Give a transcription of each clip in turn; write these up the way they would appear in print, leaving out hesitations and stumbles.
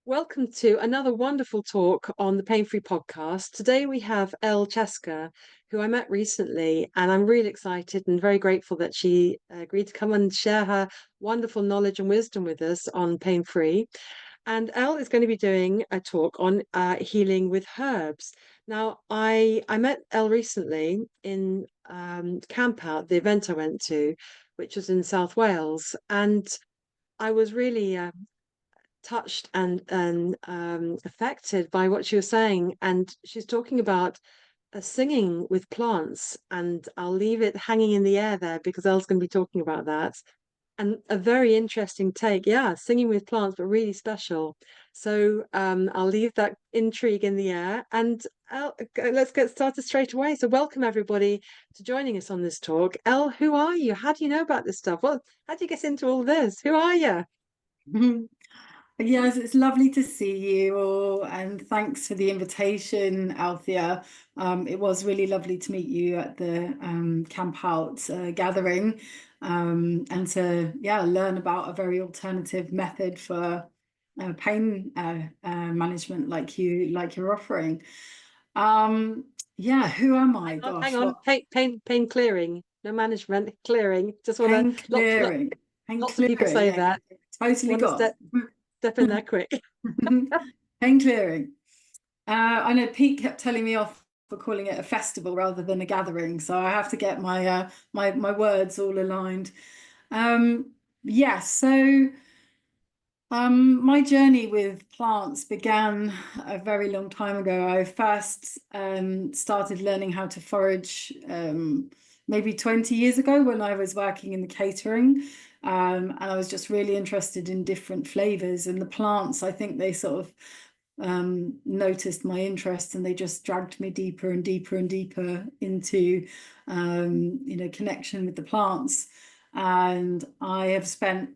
Welcome to another wonderful talk on the PainFree Podcast. Today we have Elle Chaska, who I met recently, and I'm really excited and very grateful that she agreed to come and share her wonderful knowledge and wisdom with us on PainFree. And Elle is going to be doing a talk on healing with herbs. Now, I met Elle recently in Camp Out, the event I went to, which was in South Wales, and I was really touched and affected by what she was saying. And she's talking about singing with plants, and I'll leave it hanging in the air there because Elle's going to be talking about that. And a very interesting take, yeah, singing with plants, but really special. So I'll leave that intrigue in the air, and let's get started straight away. So welcome everybody to joining us on this talk. Elle, who are you? How do you know about this stuff? Well, how do you get into all this? Who are you? Yes, it's lovely to see you all, and thanks for the invitation, Althea. It was really lovely to meet you at the Camp Out gathering, and to learn about a very alternative method for pain management, like you're offering. Who am I? Hang Gosh, on. what Pain clearing, no management, clearing. Just want pain to clearing, pain lots of people clearing. say Yeah, that. totally Want to got. step in there quick. Pain clearing. I know Pete kept telling me off for calling it a festival rather than a gathering, so I have to get my words all aligned. My journey with plants began a very long time ago. I first started learning how to forage maybe 20 years ago when I was working in the catering. And I was just really interested in different flavors, and the plants, I think they sort of noticed my interest, and they just dragged me deeper and deeper and deeper into connection with the plants. And I have spent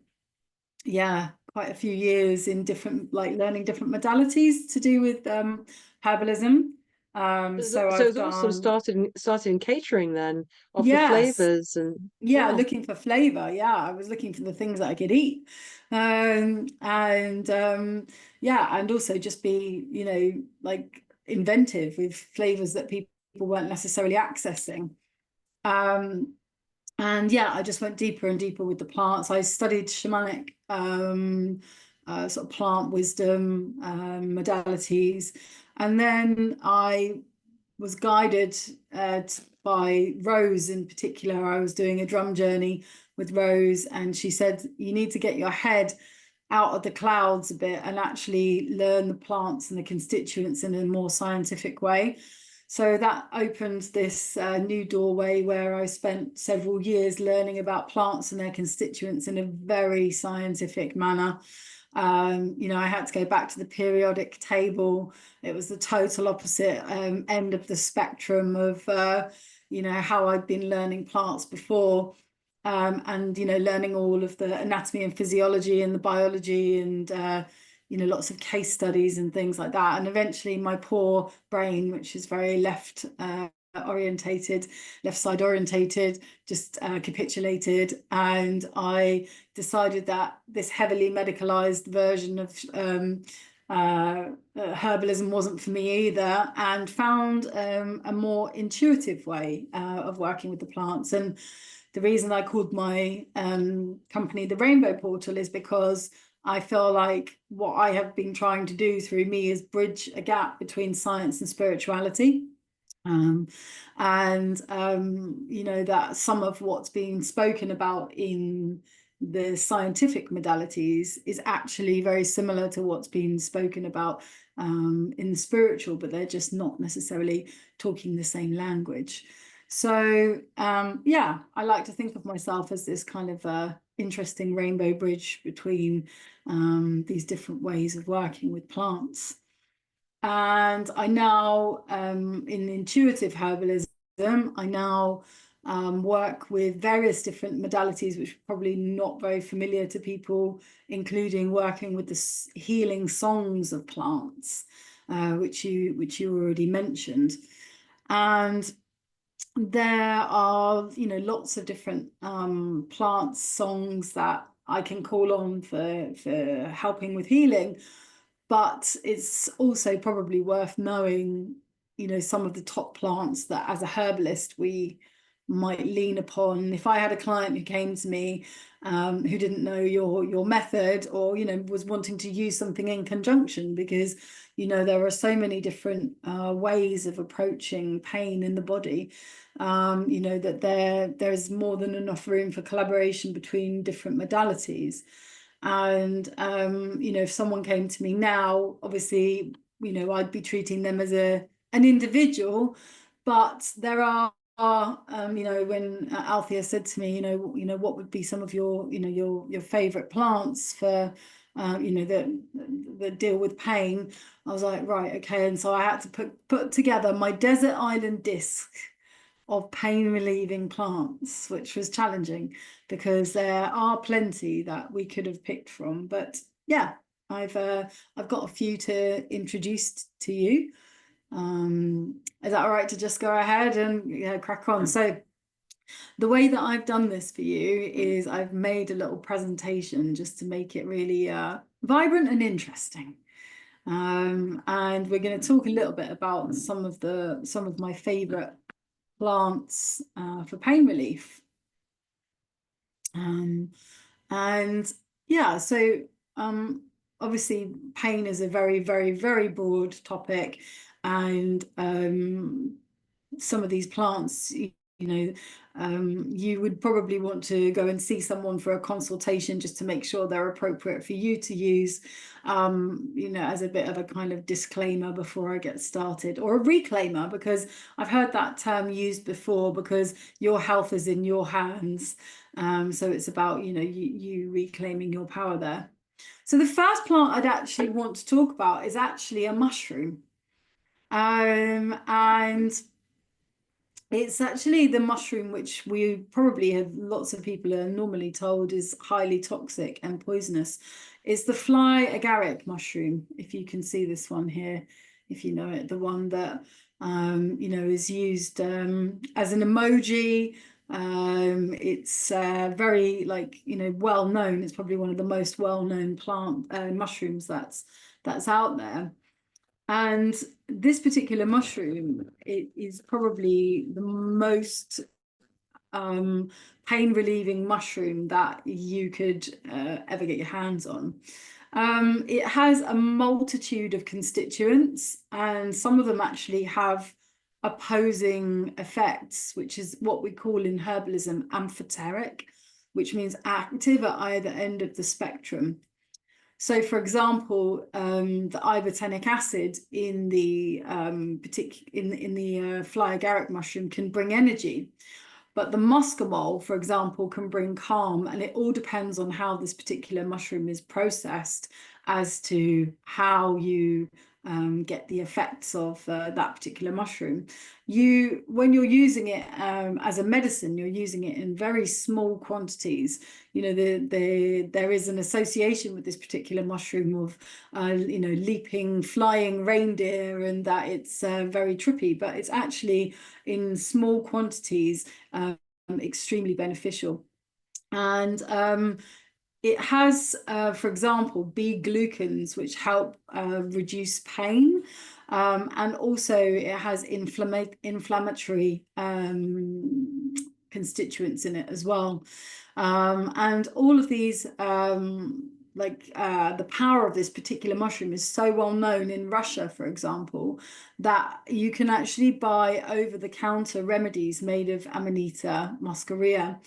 quite a few years in different, like, learning different modalities to do with herbalism. So So I've it's all sort of done, started in catering then, of the yes, flavors and yeah, wow. looking for flavor. Yeah, I was looking for the things that I could eat. And also just be, like, inventive with flavors that people weren't necessarily accessing. Um, I just went deeper and deeper with the plants. I studied shamanic sort of plant wisdom modalities, and then I was guided by Rose in particular. I was doing a drum journey with Rose, and she said, you need to get your head out of the clouds a bit and actually learn the plants and the constituents in a more scientific way. So that opened this new doorway where I spent several years learning about plants and their constituents in a very scientific manner. I had to go back to the periodic table. It was the total opposite end of the spectrum of, how I'd been learning plants before. Learning all of the anatomy and physiology and the biology and lots of case studies and things like that. And eventually my poor brain, which is very left side orientated, just capitulated. And I decided that this heavily medicalized version of herbalism wasn't for me either, and found a more intuitive way of working with the plants. And the reason I called my company the Rainbow Portal is because I feel like what I have been trying to do through me is bridge a gap between science and spirituality. That some of what's being spoken about in the scientific modalities is actually very similar to what's being spoken about in the spiritual, but they're just not necessarily talking the same language. So I like to think of myself as this kind of interesting rainbow bridge between these different ways of working with plants. And I now, in intuitive herbalism, I now work with various different modalities, which are probably not very familiar to people, including working with the healing songs of plants, which you already mentioned. And there are, lots of different plant songs that I can call on for helping with healing. but it's also probably worth knowing, some of the top plants that as a herbalist we might lean upon. If I had a client who came to me who didn't know your method, or was wanting to use something in conjunction, because there are so many different ways of approaching pain in the body, that there's more than enough room for collaboration between different modalities. And if someone came to me now, obviously I'd be treating them as an individual, but there are when Althea said to me, what would be some of your favorite plants for that deal with pain, I was like, right, okay. And so I had to put together my desert island disc of pain relieving plants, which was challenging because there are plenty that we could have picked from. But yeah, I've got a few to introduce to you. Is that all right to just go ahead and crack on? So the way that I've done this for you is I've made a little presentation just to make it really vibrant and interesting. And we're going to talk a little bit about some of my favorite plants for pain relief. And yeah, so obviously pain is a very, very, very broad topic, and some of these plants, you would probably want to go and see someone for a consultation just to make sure they're appropriate for you to use, as a bit of a kind of disclaimer before I get started, or a reclaimer, because I've heard that term used before, because your health is in your hands. So it's about, you reclaiming your power there. So the first plant I'd actually want to talk about is actually a mushroom. And it's actually the mushroom which we probably have, lots of people are normally told is highly toxic and poisonous. It's the fly agaric mushroom, if you can see this one here, if you know it, the one that is used as an emoji. It's very well known. It's probably one of the most well-known plant mushrooms that's out there. And this particular mushroom, it is probably the most pain relieving mushroom that you could ever get your hands on. It has a multitude of constituents, and some of them actually have opposing effects, which is what we call in herbalism amphoteric, which means active at either end of the spectrum. So, for example, the ibotenic acid in the fly agaric mushroom can bring energy, but the muscimol, for example, can bring calm, and it all depends on how this particular mushroom is processed as to how you get the effects of that particular mushroom. When you're using it as a medicine, you're using it in very small quantities. There is an association with this particular mushroom of leaping, flying reindeer, and that it's very trippy, but it's actually in small quantities extremely beneficial. And it has, for example, B-glucans, which help reduce pain. And also it has inflammatory constituents in it as well. And all of these, the power of this particular mushroom is so well known in Russia, for example, that you can actually buy over-the-counter remedies made of Amanita muscaria.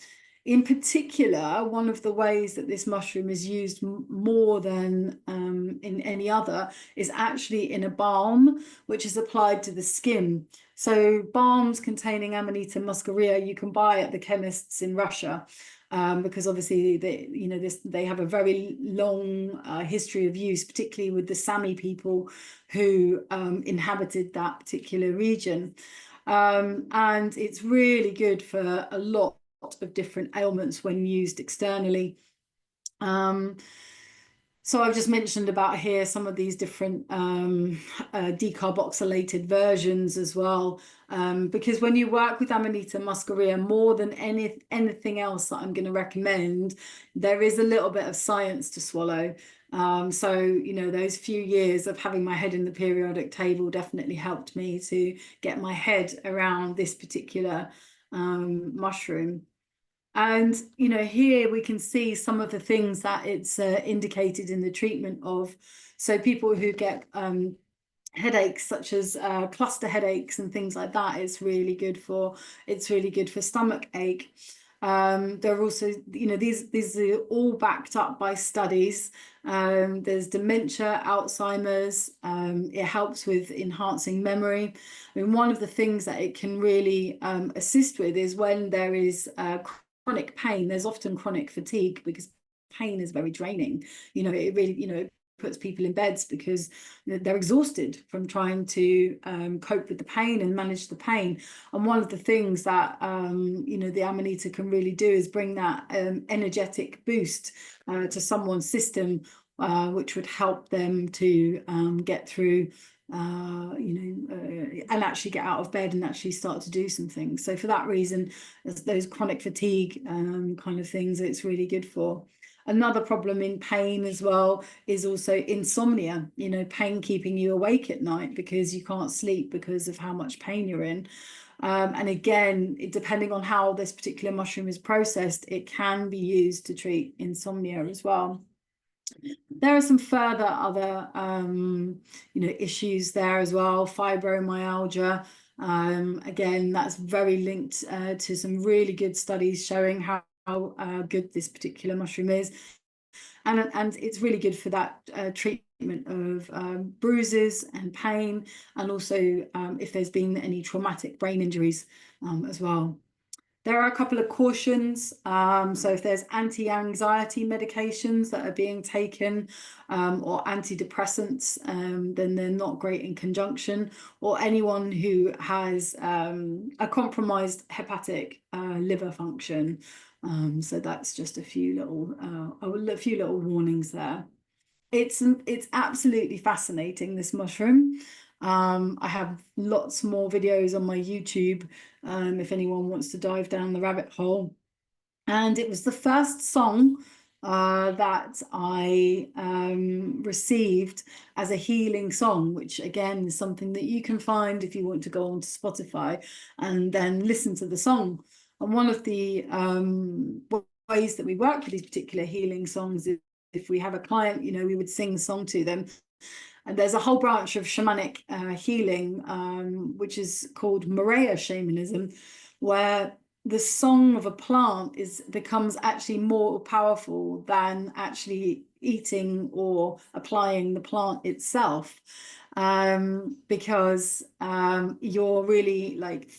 In particular, one of the ways that this mushroom is used more than in any other is actually in a balm, which is applied to the skin. So balms containing Amanita muscaria you can buy at the chemists in Russia, because obviously they have a very long history of use, particularly with the Sami people who inhabited that particular region. And it's really good for a lot of different ailments when used externally. So I've just mentioned about here some of these different decarboxylated versions as well, because when you work with Amanita muscaria, more than anything else that I'm going to recommend, there is a little bit of science to swallow. So, you know, those few years of having my head in the periodic table definitely helped me to get my head around this particular mushroom. And, you know, here we can see some of the things that it's indicated in the treatment of. So people who get headaches, such as cluster headaches and things like that, it's really good for stomach ache. There are also, you know, these are all backed up by studies. There's dementia, Alzheimer's. It helps with enhancing memory. I mean, one of the things that it can really assist with is when there is chronic pain. There's often chronic fatigue because pain is very draining. You know, it really, you know, puts people in beds because they're exhausted from trying to cope with the pain and manage the pain. And one of the things that you know, the Amanita can really do is bring that energetic boost to someone's system, which would help them to get through and actually get out of bed and actually start to do some things. So for that reason, those chronic fatigue kind of things, it's really good for. Another problem in pain as well is also insomnia, you know, pain keeping you awake at night because you can't sleep because of how much pain you're in. And again, depending on how this particular mushroom is processed, it can be used to treat insomnia as well. There are some further other you know, issues there as well. Fibromyalgia, again, that's very linked to some really good studies showing how good this particular mushroom is, and it's really good for that treatment of bruises and pain, and also if there's been any traumatic brain injuries as well. There are a couple of cautions. So if there's anti-anxiety medications that are being taken or antidepressants, then they're not great in conjunction, or anyone who has a compromised hepatic liver function. So that's just a few little warnings there. It's absolutely fascinating, this mushroom. I have lots more videos on my YouTube if anyone wants to dive down the rabbit hole. And it was the first song that I received as a healing song, which again is something that you can find if you want to go onto Spotify and then listen to the song. And one of the ways that we work with these particular healing songs is if we have a client, you know, we would sing a song to them. And there's a whole branch of shamanic healing, which is called Morea shamanism, where the song of a plant becomes actually more powerful than actually eating or applying the plant itself, because you're really like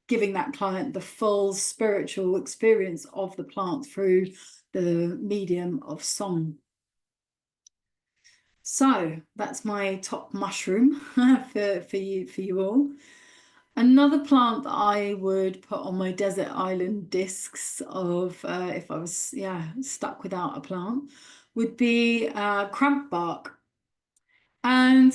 giving that client the full spiritual experience of the plant through the medium of song. So that's my top mushroom for you all. Another plant that I would put on my desert island discs of if I was stuck without a plant would be cramp bark. And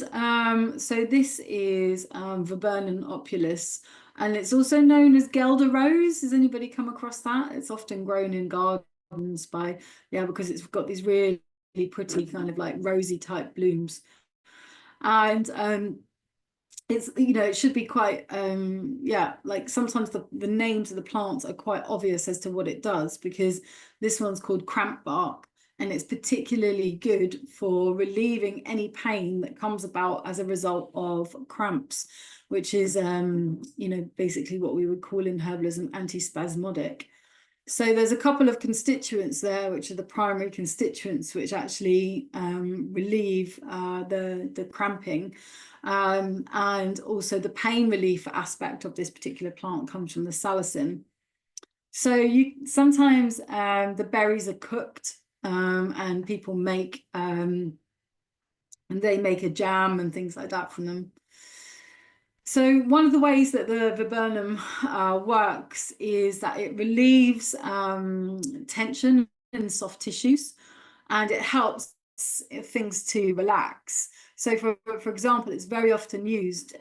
so this is Viburnum opulus, and it's also known as Gelder rose. Has anybody come across that? It's often grown in gardens because it's got these really pretty kind of like rosy type blooms. And it's, you know, it should be quite like sometimes the names of the plants are quite obvious as to what it does, because this one's called cramp bark, and it's particularly good for relieving any pain that comes about as a result of cramps, which is you know, basically what we would call in herbalism antispasmodic. So there's a couple of constituents there, which are the primary constituents, which actually relieve the cramping. And also the pain relief aspect of this particular plant comes from the salicin. So you sometimes the berries are cooked and people make and they make a jam and things like that from them. So one of the ways that the viburnum works is that it relieves tension in soft tissues, and it helps things to relax. So for example, it's very often used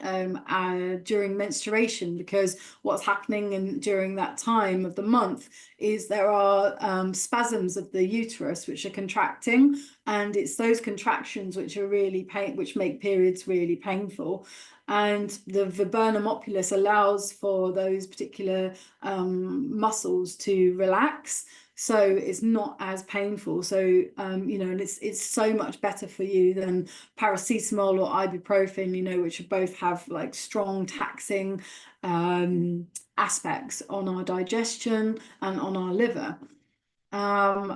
during menstruation, because what's happening during that time of the month is there are spasms of the uterus which are contracting, and it's those contractions which are really which make periods really painful. And the viburnum opulus allows for those particular muscles to relax, so it's not as painful. So you know, and it's so much better for you than paracetamol or ibuprofen, you know, which both have like strong taxing aspects on our digestion and on our liver.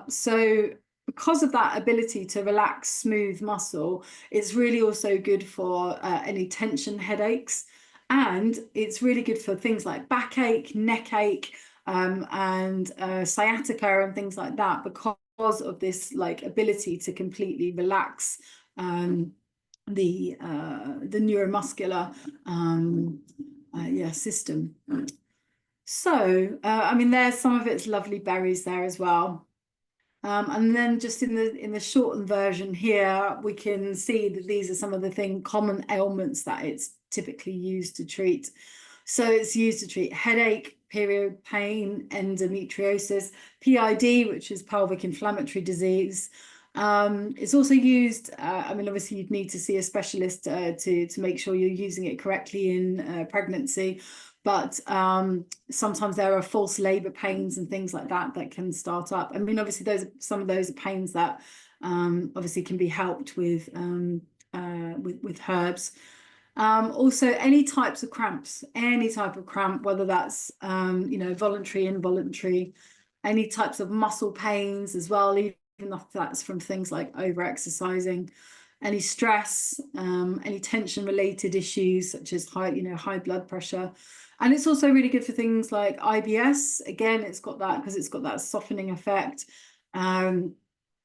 So because of that ability to relax smooth muscle, it's really also good for any tension headaches, and it's really good for things like backache, neck ache, and sciatica and things like that, because of this like ability to completely relax the neuromuscular system. So I mean, there's some of its lovely berries there as well. And then just in the shortened version here, we can see that these are some of the common ailments that it's typically used to treat. So it's used to treat headache, period pain, endometriosis, PID, which is pelvic inflammatory disease. It's also used, I mean, obviously you'd need to see a specialist to make sure you're using it correctly in pregnancy. But sometimes there are false labor pains and things like that that can start up. I mean, obviously some of those are pains that obviously can be helped with herbs. Also, any types of cramps, any type of cramp, whether that's you know, voluntary, involuntary, any types of muscle pains as well, even if that's from things like over-exercising, any stress, any tension-related issues such as high blood pressure. And it's also really good for things like IBS. Again, it's got that because it's got that softening effect, and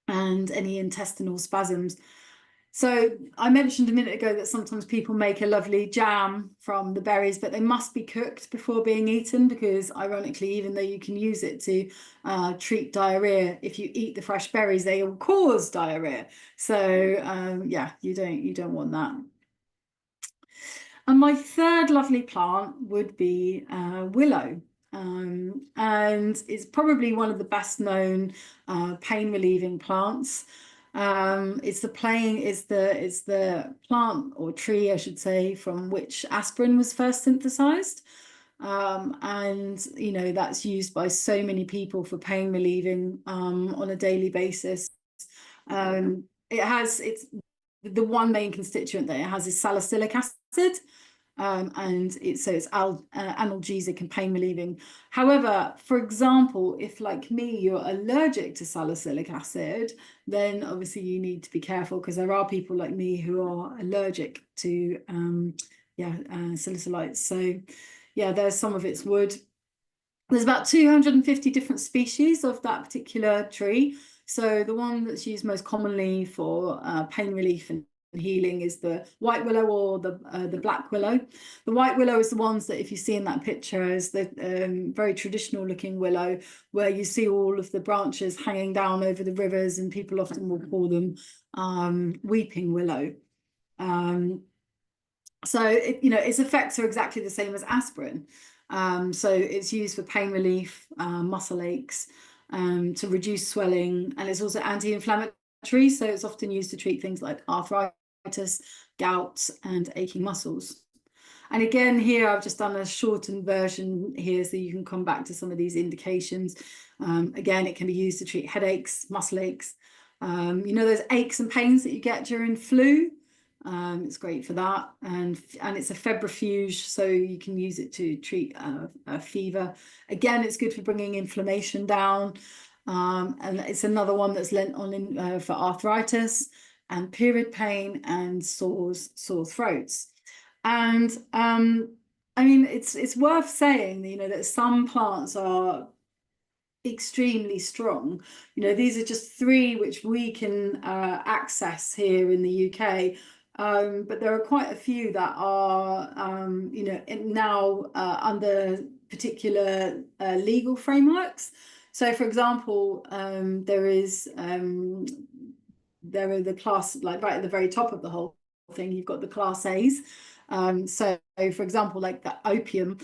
any intestinal spasms. So I mentioned a minute ago that sometimes people make a lovely jam from the berries, but they must be cooked before being eaten, because ironically, even though you can use it to treat diarrhea, if you eat the fresh berries, they will cause diarrhea. So yeah, you don't want that. And my third lovely plant would be willow. And it's probably one of the best known pain relieving plants. It's the plant or tree, I should say, from which aspirin was first synthesized. And you know, that's used by so many people for pain relieving on a daily basis. It's the one main constituent that it has is salicylic acid. And it's analgesic and pain relieving. However, for example, if like me, you're allergic to salicylic acid, then obviously you need to be careful, because there are people like me who are allergic to salicylites. So yeah, there's some of its wood. There's about 250 different species of that particular tree. So the one that's used most commonly for pain relief and healing is the white willow or the black willow. The white willow is the ones that, if you see in that picture, is the very traditional looking willow, where you see all of the branches hanging down over the rivers, and people often will call them weeping willow. So its effects are exactly the same as aspirin. So it's used for pain relief, muscle aches, to reduce swelling, and it's also anti-inflammatory. So it's often used to treat things like arthritis, gout, and aching muscles. And again, here I've just done a shortened version here, so you can come back to some of these indications. Again, it can be used to treat headaches, muscle aches. Those aches and pains that you get during flu. It's great for that, and it's a febrifuge, so you can use it to treat a fever. Again, it's good for bringing inflammation down, and it's another one that's lent on for arthritis and period pain and sore throats. And I mean, it's worth saying, that some plants are extremely strong. These are just three which we can access here in the UK. But there are quite a few that are, now under particular legal frameworks. So, for example, there is there are the class, like right at the very top of the whole thing, you've got the class A's. So for example, like the opium,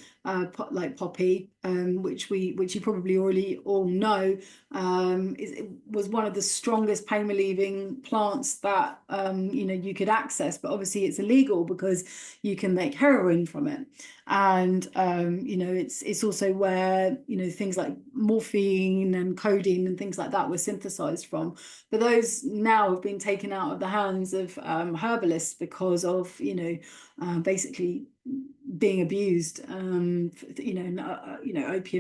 like poppy, which you probably already all know, it was one of the strongest pain relieving plants that you could access, but obviously it's illegal because you can make heroin from it. And it's also where things like morphine and codeine and things like that were synthesized from. But those now have been taken out of the hands of herbalists because of basically being abused. Opium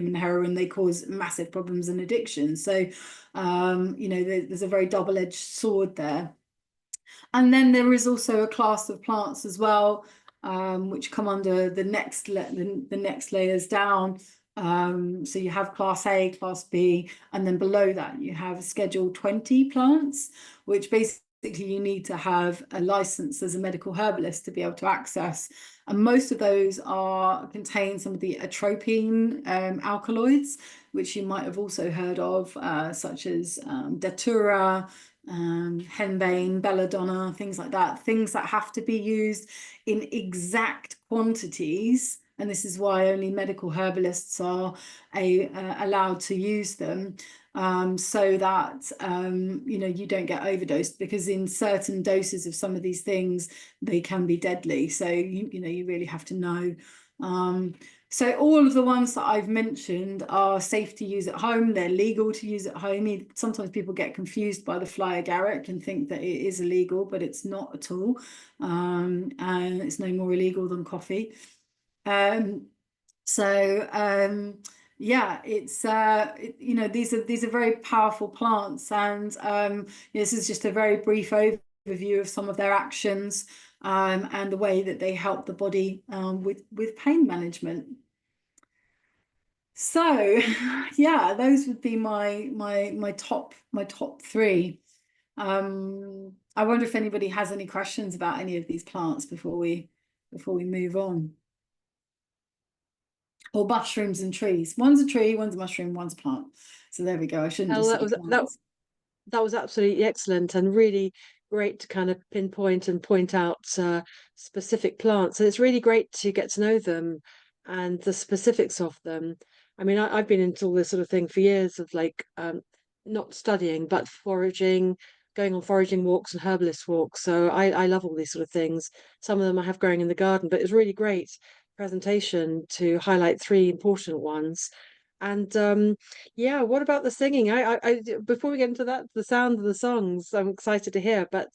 and heroin, they cause massive problems and addiction. So there's a very double-edged sword there. And then there is also a class of plants as well, which come under the next layers down. So you have class A, class B, and then below that you have Schedule 20 plants, which basically you need to have a license as a medical herbalist to be able to access. And most of those contain some of the atropine alkaloids, which you might have also heard of, such as datura, henbane, belladonna, things like that, things that have to be used in exact quantities. And this is why only medical herbalists are allowed to use them, so that you don't get overdosed, because in certain doses of some of these things they can be deadly. So you really have to know. So all of the ones that I've mentioned are safe to use at home. They're legal to use at home. Sometimes people get confused by the fly agaric and think that it is illegal, but it's not at all. And it's no more illegal than coffee. Yeah, it's these are very powerful plants, and this is just a very brief overview of some of their actions, and the way that they help the body with pain management. So yeah, those would be my top three. I wonder if anybody has any questions about any of these plants before we move on. Or mushrooms and trees. One's a tree, one's a mushroom, one's a plant. So there we go. I shouldn't just say plants. That was absolutely excellent and really great to kind of pinpoint and point out specific plants. And it's really great to get to know them and the specifics of them. I mean, I've been into all this sort of thing for years, of like not studying, but foraging, going on foraging walks and herbalist walks. So I love all these sort of things. Some of them I have growing in the garden, but it's really great presentation to highlight three important ones. And yeah, what about the singing? I before we get into that, the sound of the songs, I'm excited to hear. But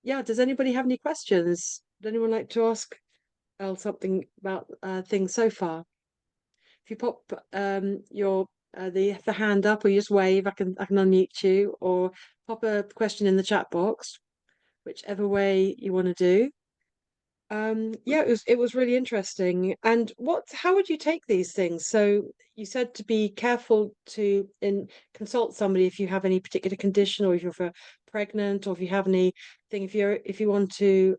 yeah, does anybody have any questions? Would anyone like to ask Elle something about things so far? If you pop your the hand up, or you just wave, I can unmute you, or pop a question in the chat box, whichever way you want to do. Yeah, it was really interesting. And how would you take these things? So you said to be careful to consult somebody if you have any particular condition, or if you're pregnant, or if you have anything, if you want to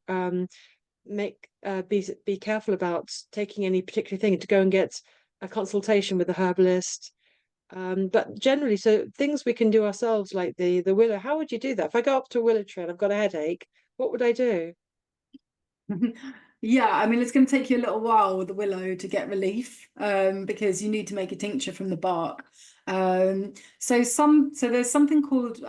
be careful about taking any particular thing, to go and get a consultation with a herbalist. But generally, so things we can do ourselves, like the willow. How would you do that? If I go up to a willow tree and I've got a headache, what would I do? Yeah, I mean, it's going to take you a little while with the willow to get relief, because you need to make a tincture from the bark. So there's something called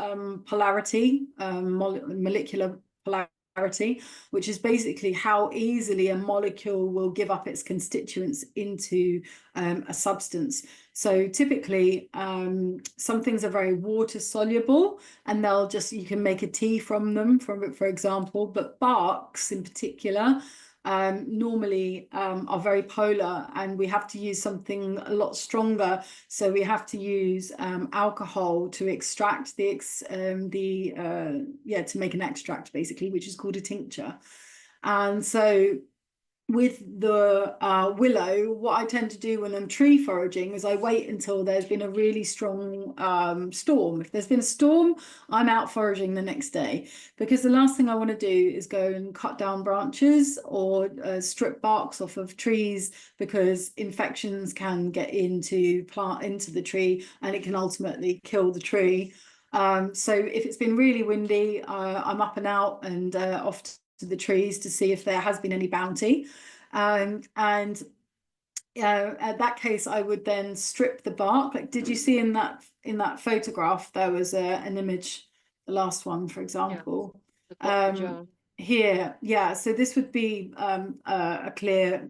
polarity, molecular polarity, which is basically how easily a molecule will give up its constituents into a substance. So typically, some things are very water soluble, and you can make a tea from them, for example. But barks in particular normally are very polar, and we have to use something a lot stronger. So we have to use alcohol to extract to make an extract, basically, which is called a tincture. And so with the willow, what I tend to do when I'm tree foraging is I wait until there's been a really strong storm. If there's been a storm, I'm out foraging the next day, because the last thing I want to do is go and cut down branches or strip barks off of trees, because infections can get into the tree, and it can ultimately kill the tree. So if it's been really windy, I'm up and out and off to the trees to see if there has been any bounty. And at that case, I would then strip the bark. Like, did you see in that photograph there was an image, the last one, for example, the jar. here, yeah. So this would be a clear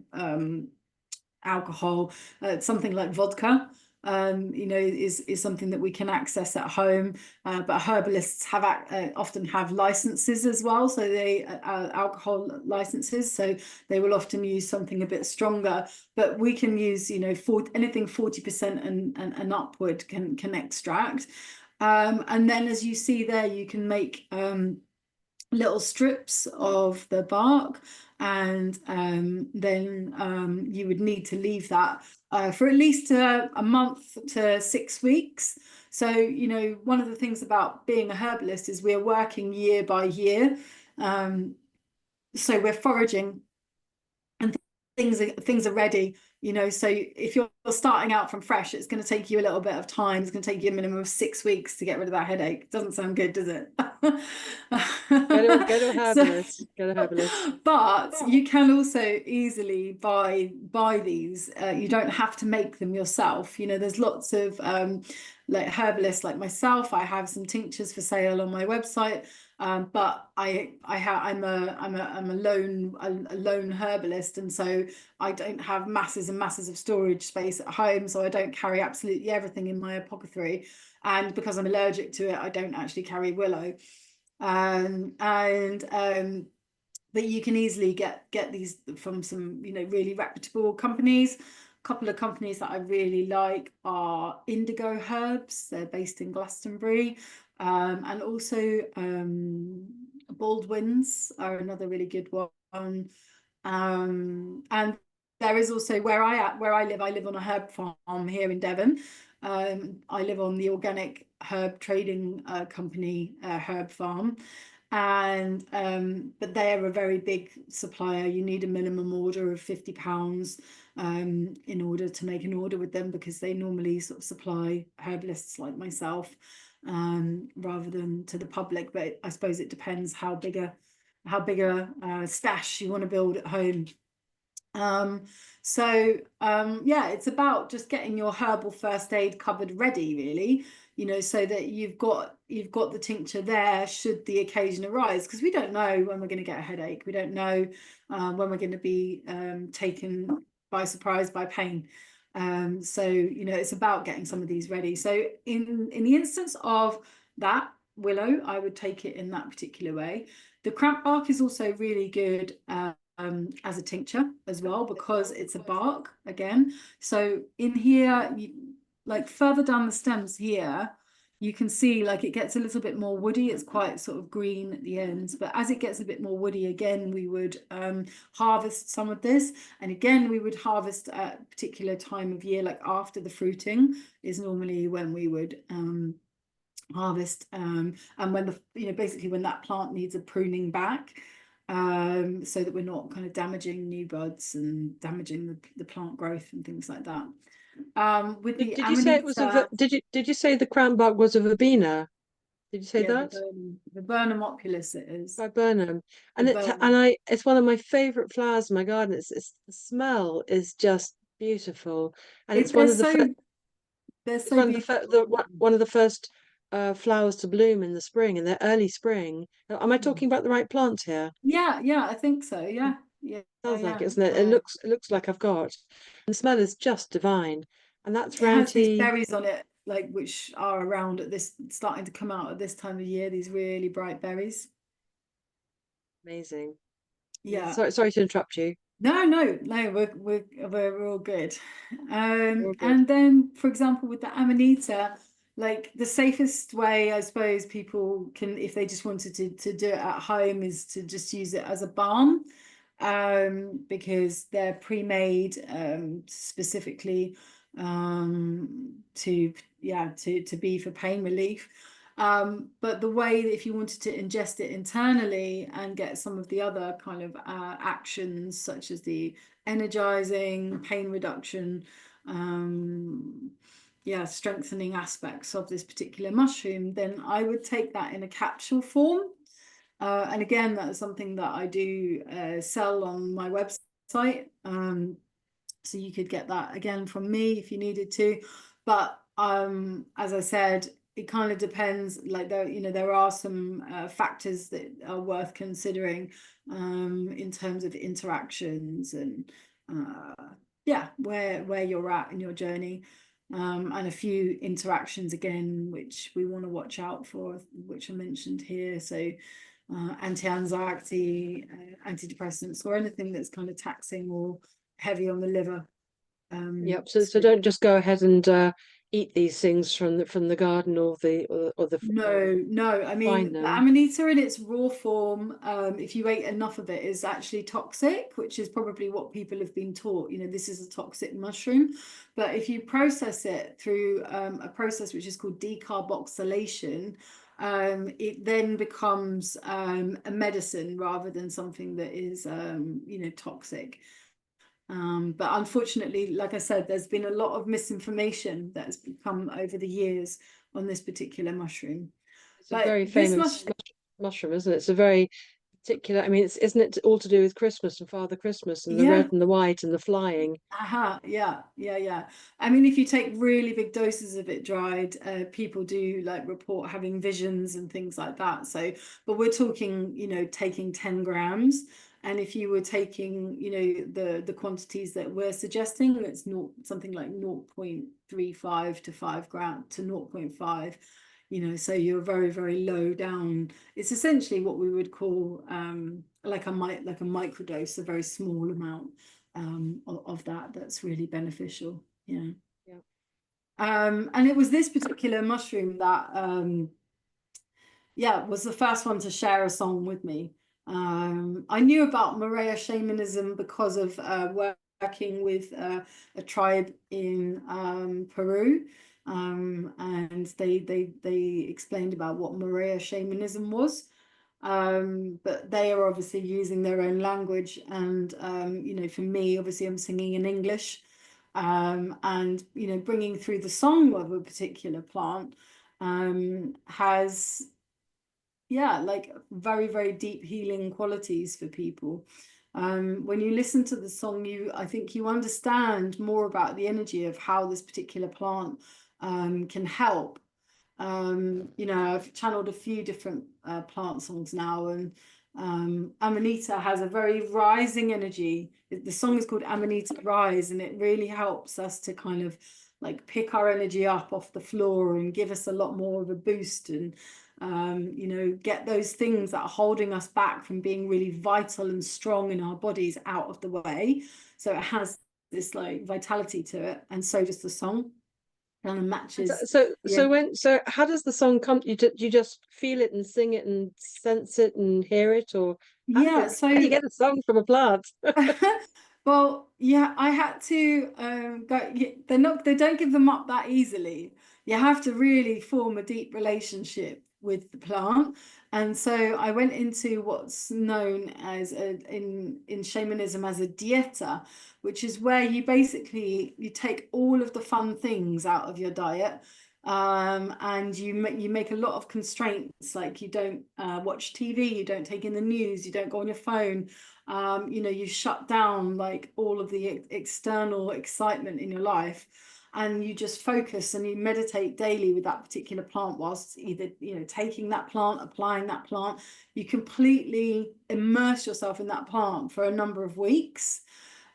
alcohol, something like vodka. Is something that we can access at home, but herbalists have often have licenses as well, so they alcohol licenses, so they will often use something a bit stronger, but we can use anything 40% and upward can extract, and then as you see there, you can make little strips of the bark, and then you would need to leave that for at least a month to 6 weeks. So, one of the things about being a herbalist is we're working year by year. So we're foraging and things are ready, so if you're starting out from fresh, it's going to take you a little bit of time. It's going to take you a minimum of 6 weeks to get rid of that headache. Doesn't sound good, does it? Go to a herbalist. Go to a herbalist. But you can also easily buy these. You don't have to make them yourself. There's lots of like herbalists like myself. I have some tinctures for sale on my website. But I'm a lone herbalist, and so I don't have masses and masses of storage space at home, so I don't carry absolutely everything in my apothecary, and because I'm allergic to it, I don't actually carry willow. But you can easily get these from some really reputable companies. A couple of companies that I really like are Indigo Herbs. They're based in Glastonbury. And also Baldwin's are another really good one. And there is also where I live on a herb farm here in Devon. I live on the organic herb trading company herb farm, and but they're a very big supplier. You need a minimum order of £50 in order to make an order with them, because they normally sort of supply herbalists like myself rather than to the public. But I suppose it depends how big a stash you want to build at home. Yeah, it's about just getting your herbal first aid cupboard ready, really, so that you've got the tincture there should the occasion arise, because we don't know when we're going to get a headache. We don't know when we're going to be taken by surprise by pain. So it's about getting some of these ready. So in the instance of that willow, I would take it in that particular way. The cramp bark is also really good as a tincture as well, because it's a bark again. So in here, like further down the stems here, you can see like it gets a little bit more woody. It's quite sort of green at the ends, but as it gets a bit more woody again, we would harvest some of this. And again, we would harvest at a particular time of year, like after the fruiting is normally when we would harvest, and when basically when that plant needs a pruning back, so that we're not kind of damaging new buds and damaging the plant growth and things like that. With the Did you say it was did you say the cramp bark was a verbena? Did you say that? Viburnum opulus it is. Viburnum. And it's one of my favorite flowers in my garden. The smell is just beautiful. And it's one of the one of the first flowers to bloom in the spring, in the early spring. Am I talking about the right plant here? Yeah, I think so. Yeah. Sounds like it, isn't it? It looks like I've got. And the smell is just divine. And that's it has these berries on it, like which are around at this, starting to come out at this time of year, these really bright berries. Amazing. Yeah. Sorry to interrupt you. No, we're all good. And then, for example, with the Amanita, like the safest way, I suppose, people can, if they just wanted to do it at home, is to just use it as a balm, because they're pre-made specifically to be for pain relief. But the way that if you wanted to ingest it internally and get some of the other kind of actions, such as the energizing, pain reduction, strengthening aspects of this particular mushroom, then I would take that in a capsule form. And again, that's something that I do sell on my website. So you could get that again from me if you needed to. But as I said, it kind of depends. Like there are some factors that are worth considering in terms of interactions and where you're at in your journey. And a few interactions again, which we want to watch out for, which are mentioned here. So anti-anxiety, antidepressants, or anything that's kind of taxing or heavy on the liver. Yep. So don't just go ahead and eat these things from the garden or the no. I mean, the amanita in its raw form, if you ate enough of it, is actually toxic, which is probably what people have been taught. This is a toxic mushroom. But if you process it through a process which is called decarboxylation, it then becomes a medicine rather than something that is toxic. But unfortunately, like I said, there's been a lot of misinformation that has become over the years on this particular mushroom. It's a very famous mushroom, isn't it? It's a very particular. I mean, isn't it all to do with Christmas and Father Christmas and the red and the white and the flying? Yeah. I mean, if you take really big doses of it dried, people do report having visions and things like that. So, but we're talking, taking 10 grams. And if you were taking, the quantities that we're suggesting, it's something like 0.35 to 5 grams to 0.5. So you're very, very low down. It's essentially what we would call like a microdose, a very small amount of that's really beneficial. And it was this particular mushroom that was the first one to share a song with me. I knew about Maria shamanism because of working with a tribe in Peru. And they explained about what Maria shamanism was. But they are obviously using their own language. And, for me, obviously, I'm singing in English. And, bringing through the song of a particular plant has very, very deep healing qualities for people. When you listen to the song, I think you understand more about the energy of how this particular plant can help. I've channeled a few different plant songs now, and Amanita has a very rising energy. The song is called Amanita Rise, and it really helps us to kind of pick our energy up off the floor and give us a lot more of a boost, and get those things that are holding us back from being really vital and strong in our bodies out of the way. So it has this vitality to it, and so does the song. Kind of matches. So how does the song come? You just feel it and sing it and sense it and hear it, or how do you get a song from a plant? Well, I had to go. They don't give them up that easily. You have to really form a deep relationship with the plant. And so I went into what's known as in shamanism as a dieta, which is where you take all of the fun things out of your diet. And you make a lot of constraints, like you don't watch TV, you don't take in the news, you don't go on your phone. You shut down all of the external excitement in your life, and you just focus and you meditate daily with that particular plant, whilst either taking that plant, applying that plant. You completely immerse yourself in that plant for a number of weeks.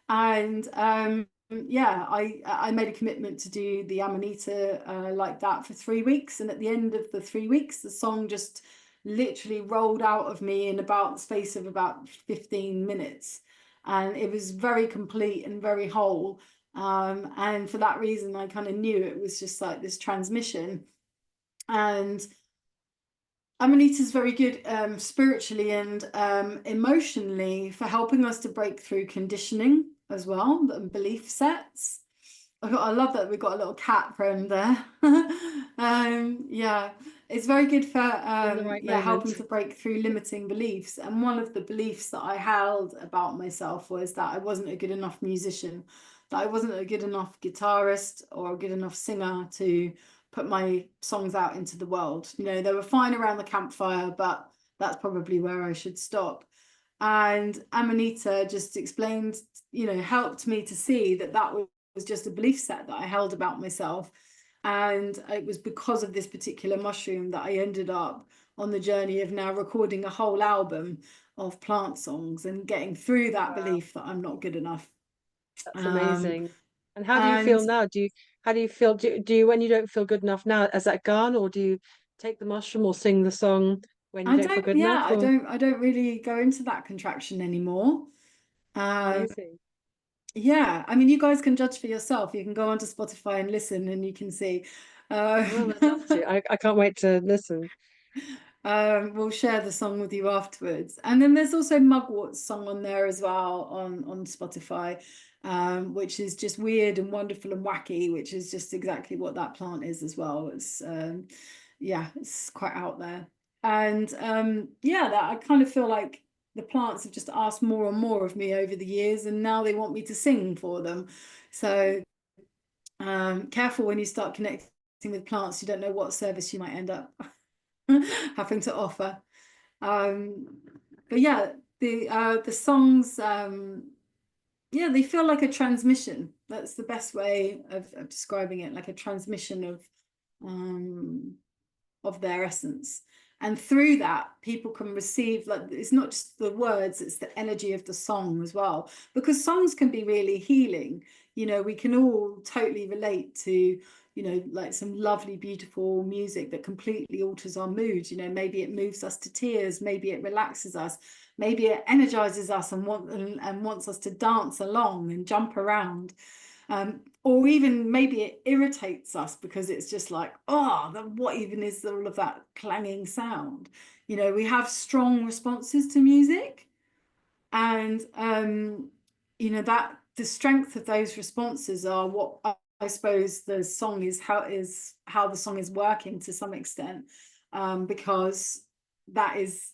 And I made a commitment to do the Amanita like that for 3 weeks, and at the end of the 3 weeks, the song just literally rolled out of me in about the space of about 15 minutes, and it was very complete and very whole. And for that reason, I kind of knew it was just this transmission. And Amanita is very good spiritually and emotionally for helping us to break through conditioning as well, and belief sets. I love that we've got a little cat friend there. It's very good for helping to break through limiting beliefs. And one of the beliefs that I held about myself was that I wasn't a good enough musician. that I wasn't a good enough guitarist or a good enough singer to put my songs out into the world. You know, they were fine around the campfire, but that's probably where I should stop. And Amanita just explained, you know, helped me to see that that was just a belief set that I held about myself. And it was because of this particular mushroom that I ended up on the journey of now recording a whole album of plant songs and getting through that Wow, belief that I'm not good enough. that's Um, amazing. And how do you and feel now? How do you feel? Do you when you don't feel good enough now, has that gone, or do you take the mushroom or sing the song when you I don't feel don't, good yeah, enough? Or I don't really go into that contraction anymore. Um, amazing. yeah, I mean, you guys can judge for yourself. You can go onto Spotify and listen, and you can see. Well, I'd love to. I can't wait to listen. We'll share the song with you afterwards. And then there's also Mugwort's song on there as well on Spotify, which is just weird and wonderful and wacky, which is just exactly what that plant is as well. It's yeah, it's quite out there. And yeah, that I kind of feel like the plants have just asked more and more of me over the years, and now they want me to sing for them. So careful when you start connecting with plants, you don't know what service you might end up having to offer. Um, but yeah, the songs, yeah, they feel like a transmission. That's the best way of describing it, like a transmission of their essence. And through that, people can receive, like, it's not just the words, it's the energy of the song as well. Because songs can be really healing. You know, we can all totally relate to, you know, like some lovely, beautiful music that completely alters our mood. You know, maybe it moves us to tears, maybe it relaxes us, maybe it energizes us and wants us to dance along and jump around. Or even maybe it irritates us because it's just like, oh, what even is all of that clanging sound? You know, we have strong responses to music, and you know, that the strength of those responses are what I suppose the song is how the song is working to some extent, because that is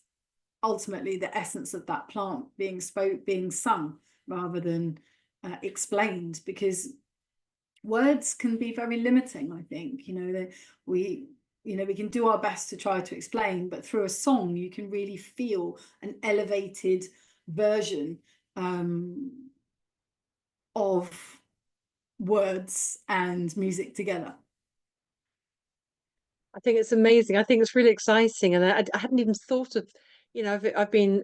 ultimately the essence of that plant being sung rather than explained, because words can be very limiting. I think, you know, that we you know, we can do our best to try to explain, but through a song you can really feel an elevated version of words and music together. I think it's amazing. I think it's really exciting, and I hadn't even thought of, I've been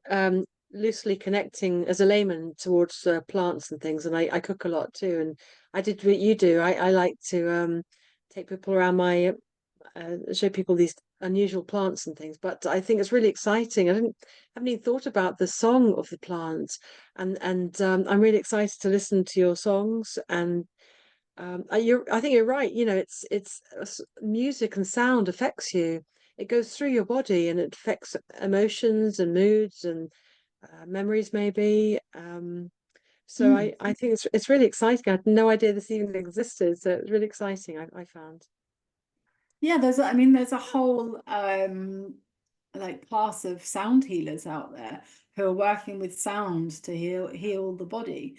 loosely connecting as a layman towards plants and things, and I cook a lot too. And I did what you do. I like to take people around my show people these unusual plants and things. But I think it's really exciting. Haven't even thought about the song of the plants, and I'm really excited to listen to your songs. And I think you're right. You know, music and sound affects you. It goes through your body and it affects emotions and moods and memories, maybe. So Mm. I think it's really exciting. I had no idea this even existed. So it's really exciting. I found. Yeah, I mean, there's a whole like class of sound healers out there who are working with sound to heal the body.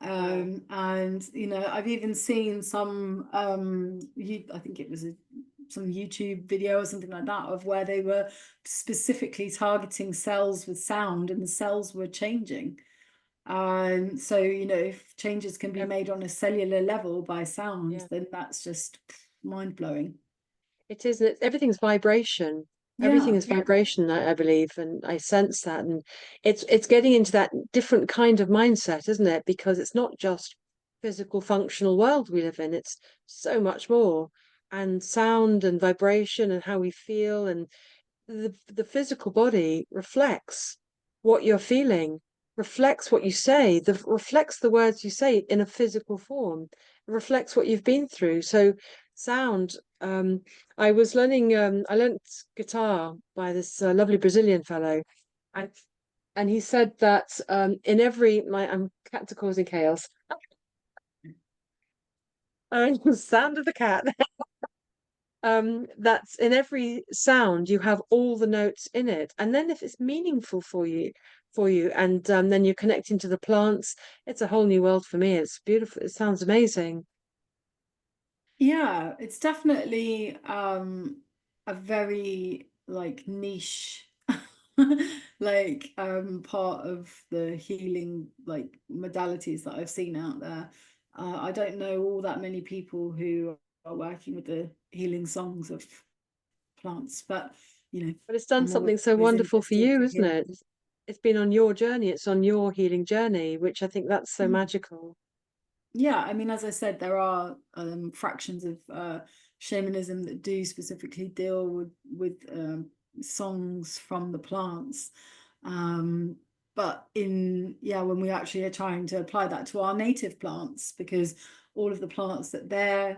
Wow. And you know, I've even seen some I think it was some YouTube video or something like that of where they were specifically targeting cells with sound, and the cells were changing. So you know, if changes can be Yep. made on a cellular level by sound, Yeah. then that's just mind blowing. It is. Everything's vibration. Everything Yeah. is vibration, I believe, and I sense that. And it's getting into that different kind of mindset, isn't it? Because it's not just physical, functional world we live in. It's so much more. And sound and vibration and how we feel, and the physical body reflects what you're feeling, reflects what you say, reflects the words you say in a physical form, it reflects what you've been through. So sound, I was learning, I learned guitar by this lovely Brazilian fellow, and and he said that in every my cats are causing chaos. The sound of the cat. that's in every sound you have all the notes in it, and then if it's meaningful for you, and then you're connecting to the plants, it's a whole new world for me. It's beautiful. It sounds amazing. Yeah, it's definitely a very like niche like part of the healing like modalities that I've seen out there. I don't know all that many people who are working with the healing songs of plants, but you know, But it's done I'm something so always wonderful for interested you, to isn't hear. it? It's been on your journey. It's on your healing journey, which I think that's so Mm. magical. Yeah, I mean, as I said, there are fractions of shamanism that do specifically deal with songs from the plants. Um, but when we actually are trying to apply that to our native plants, because all of the plants that they're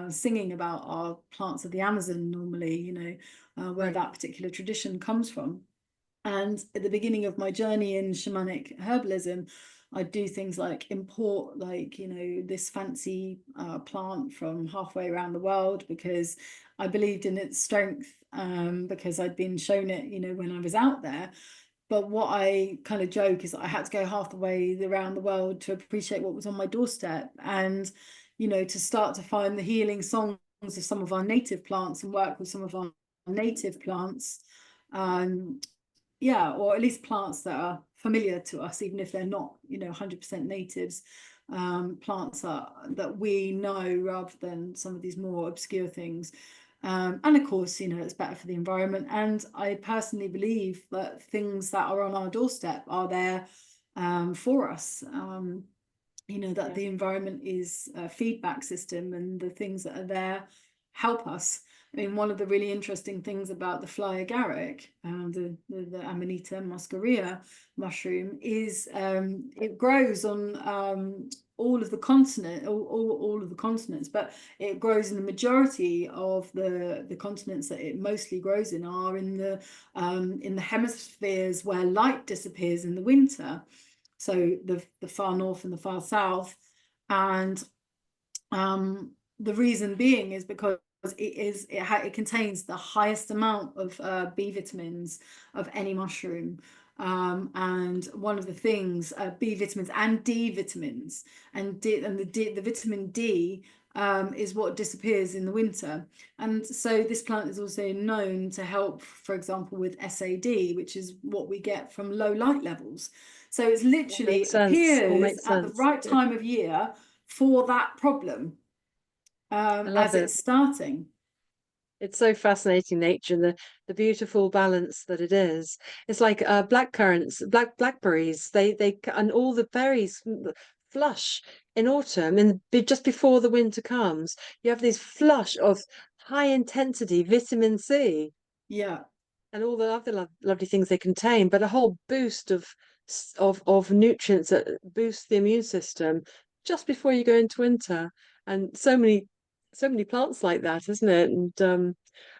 singing about are plants of the Amazon normally, where Right. that particular tradition comes from. And at the beginning of my journey in shamanic herbalism, I do things like import, like, this fancy plant from halfway around the world because I believed in its strength, because I'd been shown it, when I was out there. But what I kind of joke is that I had to go half the way around the world to appreciate what was on my doorstep, and, to start to find the healing songs of some of our native plants and work with some of our native plants. Um, yeah, or at least plants that are familiar to us, even if they're not, 100% natives. Plants that we know rather than some of these more obscure things. And of course, it's better for the environment. And I personally believe that things that are on our doorstep are there for us. That Yeah. the environment is a feedback system, and the things that are there help us. I mean, one of the really interesting things about the fly agaric, the Amanita muscaria mushroom, is it grows on all of the continent, all of the continents, but it grows in the majority of the continents that it mostly grows in are in the hemispheres where light disappears in the winter. So the far north and the far south, and the reason being is because it contains the highest amount of B vitamins of any mushroom. And one of the things, B vitamins and D vitamins, the vitamin D is what disappears in the winter. And so this plant is also known to help, for example, with SAD, which is what we get from low light levels. So it's All literally makes sense. All appears makes at the sense. right time of year for that problem, I love as it. it's starting. It's so fascinating, nature, and the beautiful balance that it is. It's like black currants, blackberries. And all the berries flush in autumn, and just before the winter comes, you have this flush of high intensity vitamin C Yeah, and all the other lovely things they contain, but a whole boost of nutrients that boost the immune system just before you go into winter. And so many plants like that, isn't it?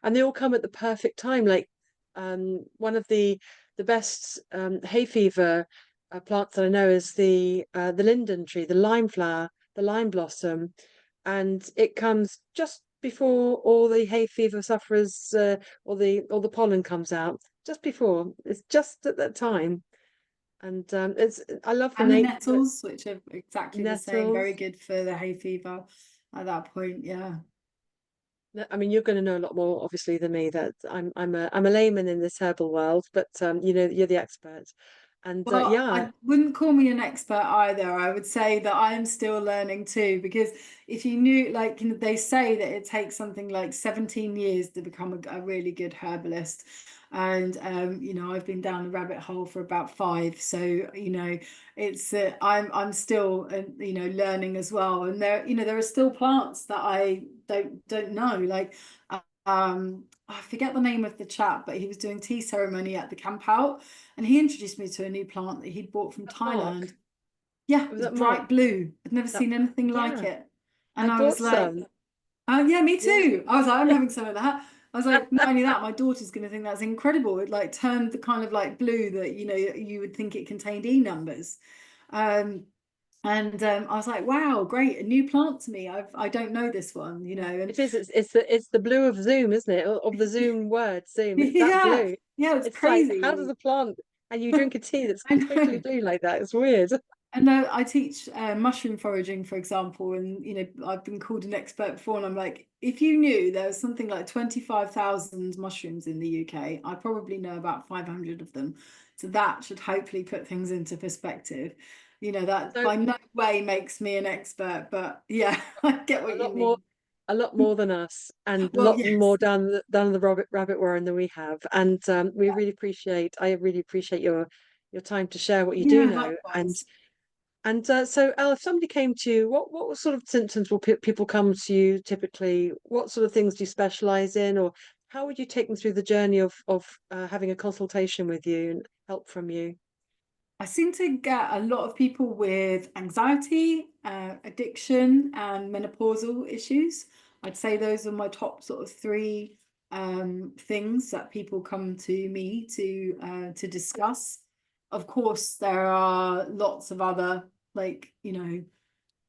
And they all come at the perfect time. Like one of the best hay fever plants that I know is the linden tree, the lime flower, the lime blossom, and it comes just before all the hay fever sufferers all the pollen comes out. Just before, it's just at that time. And it's I love the and the nature. nettles, which are exactly the same, very Nettles. good for the hay fever at that point. Yeah. I mean, you're going to know a lot more, obviously, than me. That I'm a layman in this herbal world, but you're the expert. And Well, yeah, I wouldn't call me an expert either. I would say that I am still learning too, because if you knew, like, they say that it takes something like 17 years to become a really good herbalist. And I've been down the rabbit hole for about 5. So, it's I'm still learning as well. And there are still plants that I don't know. Like I forget the name of the chap, but he was doing tea ceremony at the camp out, and he introduced me to a new plant that he'd bought from Mark. Thailand. Yeah, it Was was that Mark? bright blue. I'd never That seen anything like Yeah, it. I And I bought was like, some. oh yeah, me Yeah. too. I was like, I'm having some of that. I was like, not only that, my daughter's going to think that's incredible. It like turned the kind of like blue that, you would think it contained E numbers. Um, And I was like, wow, great, a new plant to me. I don't know this one, you know. And It is. It's the blue of Zoom, isn't it? Of the Zoom word, Zoom. It's that yeah, blue. yeah, it's It's like, how does crazy. a plant, and you drink a tea that's I totally know. blue like that? It's weird. And I teach mushroom foraging, for example, and you know I've been called an expert before, and I'm like, if you knew there was something like 25,000 mushrooms in the UK, I probably know about 500 of them. So that should hopefully put things into perspective. You know, that So by no way makes me an expert, but yeah, I get a what you lot more, mean. a lot more than us, and a Well, lot more yes, down the rabbit warren than we have. And we really appreciate. I really appreciate your time to share what you do yeah, know. likewise. And so, Elle, if somebody came to you, what sort of symptoms will people come to you typically? What sort of things do you specialize in, or how would you take them through the journey of having a consultation with you and help from you? I seem to get a lot of people with anxiety, addiction, and menopausal issues. I'd say those are my top sort of three things that people come to me to discuss. Of course, there are lots of other, like, you know,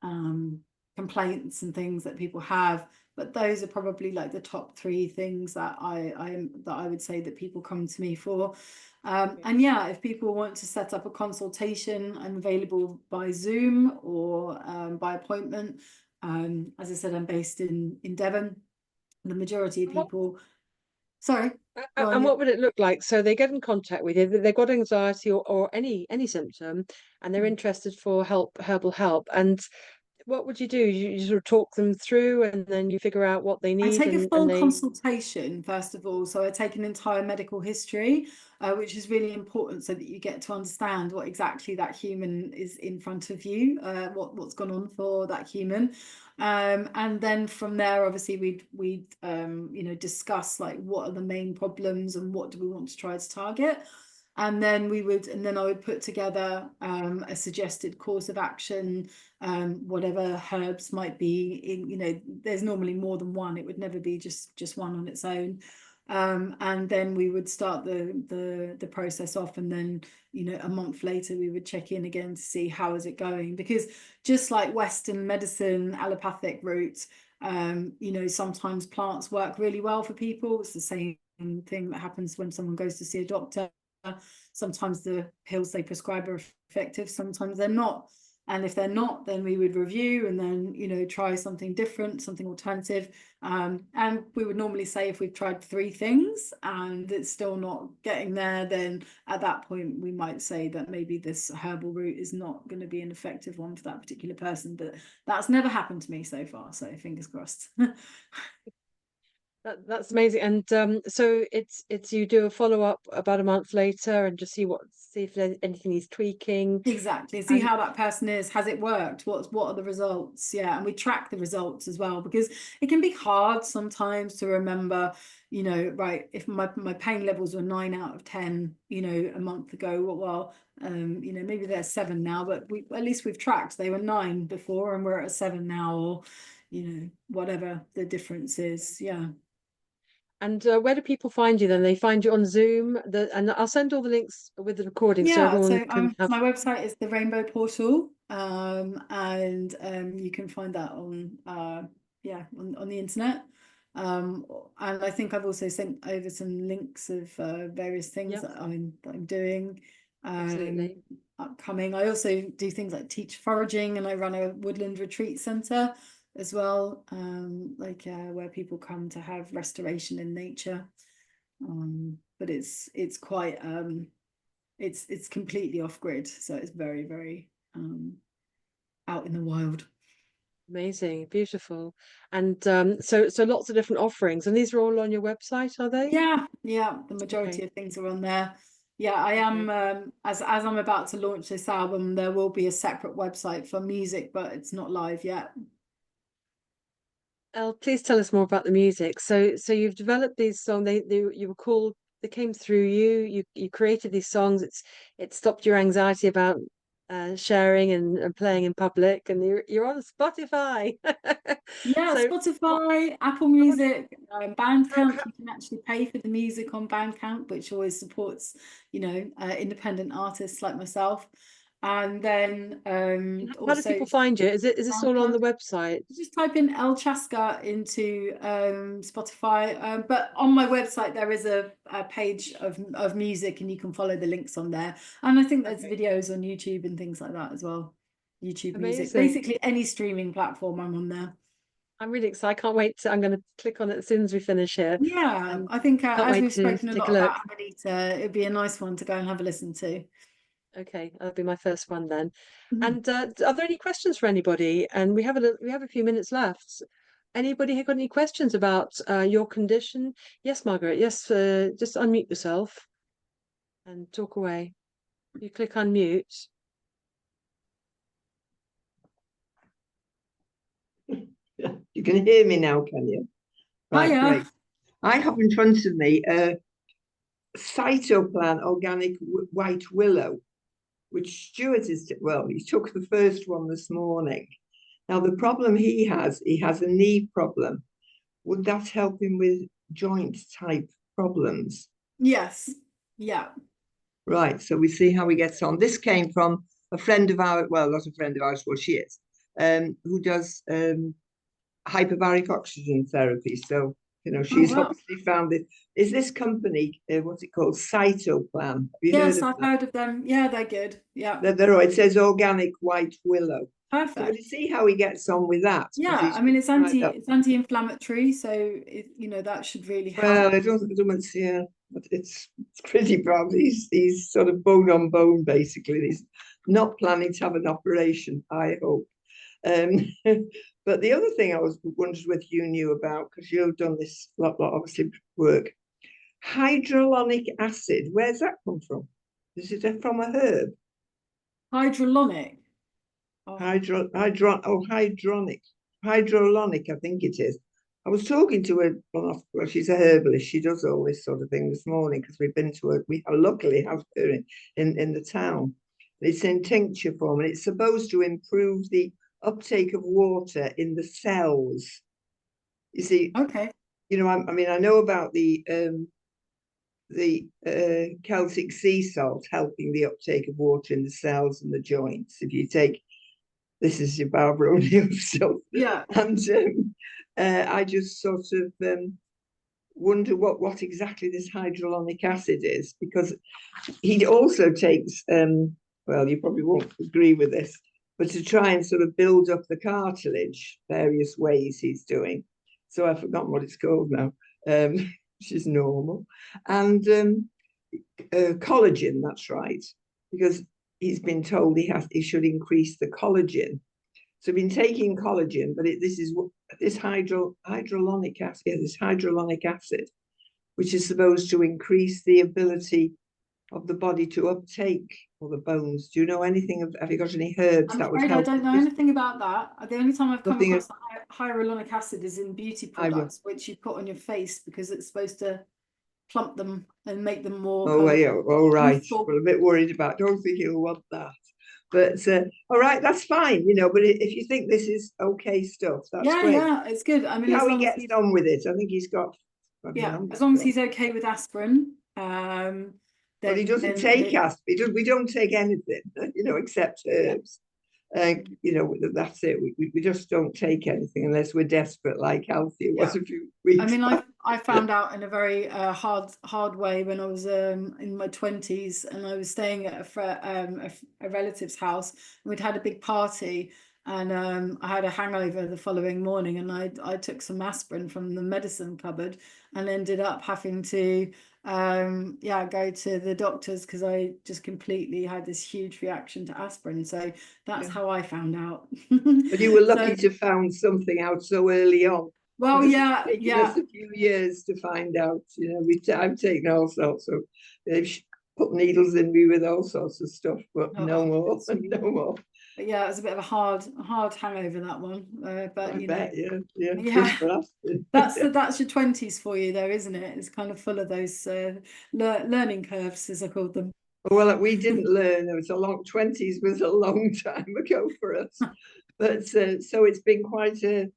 um, complaints and things that people have, but those are probably like the top three things that I would say that people come to me for. And yeah, if people want to set up a consultation, I'm available by Zoom or by appointment. As I said, I'm based in Devon. The majority of And what, people, sorry, go on. and Yeah. what would it look like? So they get in contact with you. They've got anxiety or any symptom, and they're interested for herbal help. And what would you do? You sort of talk them through, and then you figure out what they I need, take a and full they. consultation, first of all. So I take an entire medical history, which is really important so that you get to understand what exactly that human is in front of you, what's gone on for that human. And then from there, obviously, we'd you know, discuss like what are the main problems and what do we want to try to target. And then I would put together a suggested course of action, whatever herbs might be in, you know, there's normally more than one. It would never be just one on its own. And then we would start the process off, and then, you know, a month later we would check in again to see how is it going, because just like Western medicine, allopathic route, you know, sometimes plants work really well for people. It's the same thing that happens when someone goes to see a doctor. Sometimes the pills they prescribe are effective, sometimes they're not. And if they're not, then we would review and then, you know, try something different, something alternative. And we would normally say if we've tried three things and it's still not getting there, then at that point we might say that maybe this herbal route is not going to be an effective one for that particular person. But that's never happened to me so far, so fingers crossed. That's amazing. And so it's you do a follow up about a month later and just see if there's anything he's tweaking. Exactly. See And how that person is. Has it worked? What are the results? Yeah, and we track the results as well, because it can be hard sometimes to remember, you know, right, if my pain levels were 9 out of 10, you know, a month ago, well, you know, maybe they're 7 now, but we at least we've tracked they were 9 before and we're at a 7 now, or, you know, whatever the difference is. Yeah. where do people find you then? They find you on Zoom. And I'll send all the links with the recording so Yeah, everyone so can have. my website is the Rainbow Portal, and you can find that on yeah, on the internet. And I think I've also sent over some links of various things Yeah, that I'm doing um, absolutely. upcoming. I also do things like teach foraging, and I run a woodland retreat centre as well, like where people come to have restoration in nature. But it's quite it's completely off grid, so it's very, very out in the wild. Amazing, beautiful. And so lots of different offerings. And these are all on your website, are they? Yeah, yeah, the Okay, majority of things are on there. Yeah, I am okay. as I'm about to launch this album, there will be a separate website for music, but it's not live yet. Elle, please tell us more about the music. So you've developed these songs. You were called. They came through you. You created these songs. It stopped your anxiety about sharing and playing in public. And you're on Spotify. Yeah, So what? Spotify, Apple How, Music, Bandcamp. how You can actually pay for the music on Bandcamp, which always supports, you know, independent artists like myself. And then How do also people find you? Is this all on SoundCloud. the website? Just type in Elle Chaska into Spotify. But on my website, there is a page of music, and you can follow the links on there. And I think there's videos on YouTube and things like that as well. YouTube music. Amazing. Basically, any streaming platform, I'm on there. I'm really excited. I can't wait I'm going to click on it as soon as we finish here. Yeah, And I think can't as wait we've to spoken a take lot a look. about Amanita, it'd be a nice one to go and have a listen to. Okay, that'll be my first one then. Mhm. And are there any questions for anybody? And we have a few minutes left. Anybody got any questions about your condition? Yes, Margaret. Yes, just unmute yourself and talk away. You click unmute. You can hear me now, can you? Right, Hiya. great. I have in front of me a cytoplan organic white willow, which Stuart is, well, he took the first one this morning. Now, the problem he has a knee problem. Would that help him with joint type problems? Yes. Yeah. Right, so we see how he gets on. This came from a friend of ours, well, not a friend of ours, well, she is, who does hyperbaric oxygen therapy. So, she's obviously found it. Is this company, what's it called? Cytoplan. Have you heard Yes, of I've that? heard of them. Yeah, they're good. Yeah. They're, it says organic white willow. So we'll Perfect. see how he gets on with that. Yeah, I mean it's anti-inflammatory, so that should really help. Well, I don't yeah, but it's pretty bad. He's sort of bone on bone, basically. He's not planning to have an operation, I hope. But the other thing I was wondering whether you knew about, because you've done this lot obviously work, hydrolonic acid. Where's that come from? Is it from a herb? Hydrolonic. Oh. Hydrolonic, I think it is. I was talking to her, well, she's a herbalist. She does all this sort of thing this morning because we've been to her. We luckily have her in the town. It's in tincture form, and it's supposed to improve the uptake of water in the cells. You see, okay. I mean, I know about the Celtic sea salt helping the uptake of water in the cells and the joints. If you take, this is your Barbara O'Neill stuff. Yeah. And I just sort of wonder what exactly this hydrolonic acid is, because he also takes, well, you probably won't agree with this, but to try and sort of build up the cartilage, various ways he's doing. So I've forgotten what it's called now, which is normal. And collagen, that's right, because he's been told he should increase the collagen. So I've been taking collagen, but this hydrolonic acid, this hydrolonic acid, which is supposed to increase the ability of the body to uptake all the bones. Do you know anything have you got any herbs that would help? I don't know anything about that. The only time I've come across hyaluronic acid is in beauty products, which you put on your face because it's supposed to plump them and make them more. Oh, yeah. All right. Well, I'm a bit worried about. Don't think he'll want that. But all right, that's fine. But if you think this is okay stuff, that's great. Yeah, it's good. I mean, how he gets on with it. I think he's got. As long as he's okay with asprin. But he doesn't take aspirin. We don't take anything, except herbs. That's it. We just don't take anything unless we're desperate, like Althea was a few weeks. I mean, I found out in a very hard way when I was in my 20s, and I was staying at a relative's house, and we'd had a big party, and I had a hangover the following morning, and I took some aspirin from the medicine cupboard and ended up having to go to the doctors because I just completely had this huge reaction to aspirin. So that's how I found out. But you were lucky to find something out so early on. Well, it's taken us a few years to find out. I've taken all sorts of, they've put needles in me with all sorts of stuff, but no more. But yeah, it was a bit of a hard hangover, that one. But I bet, yeah. That's your 20s for you, though, isn't it? It's kind of full of those learning curves, as I called them. Well, we didn't learn. It was 20s was a long time ago for us. But so it's been quite a